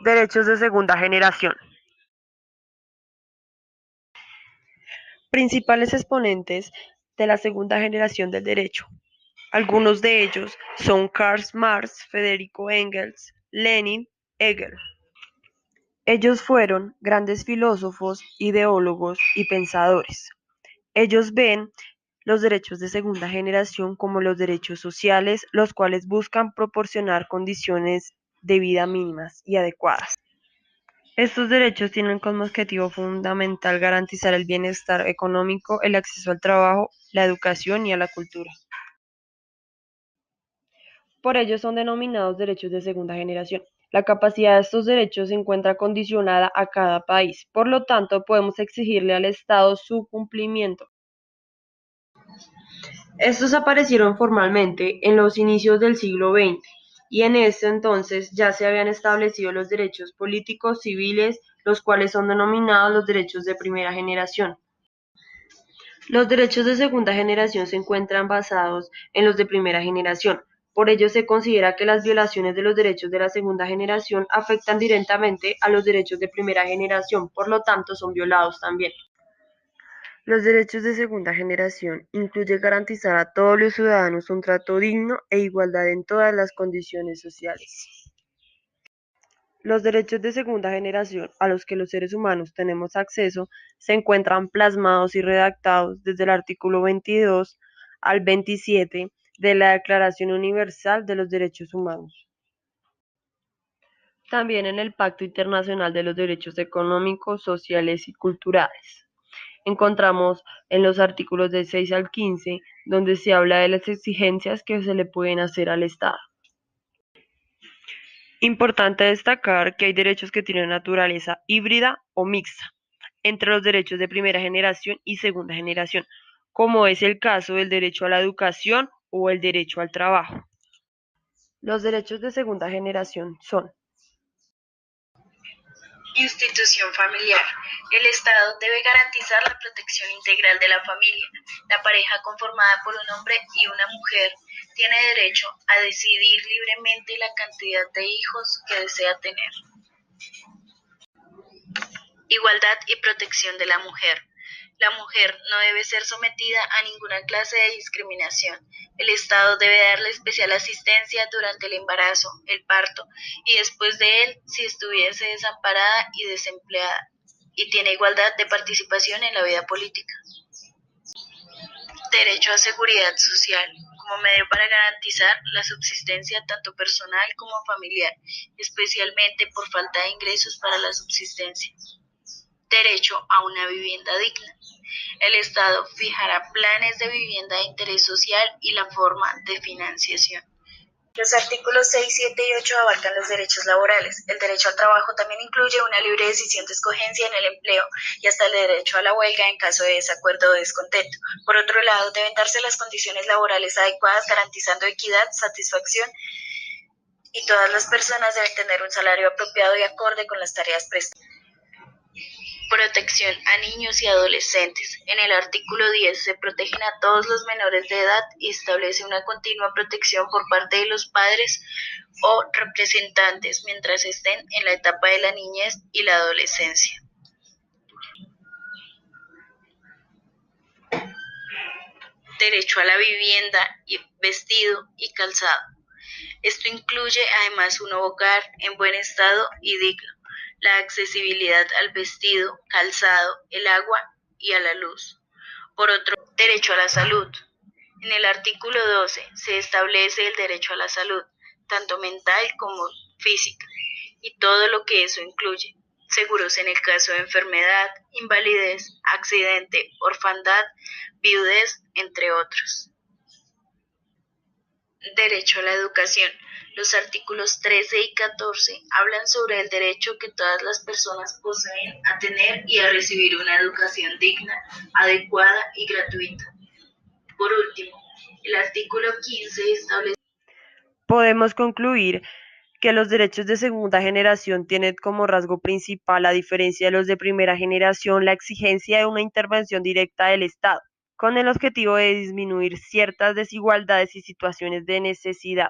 Derechos de segunda generación. Principales exponentes de la segunda generación del derecho. Algunos de ellos son Karl Marx, Federico Engels, Lenin, Hegel. Ellos fueron grandes filósofos, ideólogos y pensadores. Ellos ven los derechos de segunda generación como los derechos sociales, los cuales buscan proporcionar condiciones de vida mínimas y adecuadas. Estos derechos tienen como objetivo fundamental garantizar el bienestar económico, el acceso al trabajo, la educación y a la cultura. Por ello son denominados derechos de segunda generación. La capacidad de estos derechos se encuentra condicionada a cada país, por lo tanto podemos exigirle al Estado su cumplimiento. Estos aparecieron formalmente en los inicios del siglo XX y en ese entonces ya se habían establecido los derechos políticos civiles, los cuales son denominados los derechos de primera generación. Los derechos de segunda generación se encuentran basados en los de primera generación. Por ello se considera que las violaciones de los derechos de la segunda generación afectan directamente a los derechos de primera generación, por lo tanto son violados también. Los derechos de segunda generación incluye garantizar a todos los ciudadanos un trato digno e igualdad en todas las condiciones sociales. Los derechos de segunda generación a los que los seres humanos tenemos acceso se encuentran plasmados y redactados desde el artículo 22 al 27 de la Declaración Universal de los Derechos Humanos. También en el Pacto Internacional de los Derechos Económicos, Sociales y Culturales. Encontramos en los artículos del 6 al 15, donde se habla de las exigencias que se le pueden hacer al Estado. Importante destacar que hay derechos que tienen naturaleza híbrida o mixta entre los derechos de primera generación y segunda generación, como es el caso del derecho a la educación o el derecho al trabajo. Los derechos de segunda generación son: Institución familiar. El Estado debe garantizar la protección integral de la familia. La pareja conformada por un hombre y una mujer tiene derecho a decidir libremente la cantidad de hijos que desea tener. Igualdad y protección de la mujer. La mujer no debe ser sometida a ninguna clase de discriminación. El Estado debe darle especial asistencia durante el embarazo, el parto y después de él si estuviese desamparada y desempleada, y tiene igualdad de participación en la vida política. Derecho a seguridad social, como medio para garantizar la subsistencia tanto personal como familiar, especialmente por falta de ingresos para la subsistencia. Derecho a una vivienda digna. El Estado fijará planes de vivienda de interés social y la forma de financiación. Los artículos 6, 7 y 8 abarcan los derechos laborales. El derecho al trabajo también incluye una libre decisión de escogencia en el empleo y hasta el derecho a la huelga en caso de desacuerdo o descontento. Por otro lado, deben darse las condiciones laborales adecuadas, garantizando equidad, satisfacción, y todas las personas deben tener un salario apropiado y acorde con las tareas prestadas. Protección a niños y adolescentes. En el artículo 10 se protegen a todos los menores de edad y establece una continua protección por parte de los padres o representantes mientras estén en la etapa de la niñez y la adolescencia. Derecho a la vivienda, vestido y calzado. Esto incluye además un hogar en buen estado y digno, la accesibilidad al vestido, calzado, el agua y a la luz. Por otro, derecho a la salud. En el artículo 12 se establece el derecho a la salud, tanto mental como física, y todo lo que eso incluye. Seguros en el caso de enfermedad, invalidez, accidente, orfandad, viudez, entre otros. Derecho a la educación. Los artículos 13 y 14 hablan sobre el derecho que todas las personas poseen a tener y a recibir una educación digna, adecuada y gratuita. Por último, el artículo 15 establece. Podemos concluir que los derechos de segunda generación tienen como rasgo principal, a diferencia de los de primera generación, la exigencia de una intervención directa del Estado, con el objetivo de disminuir ciertas desigualdades y situaciones de necesidad.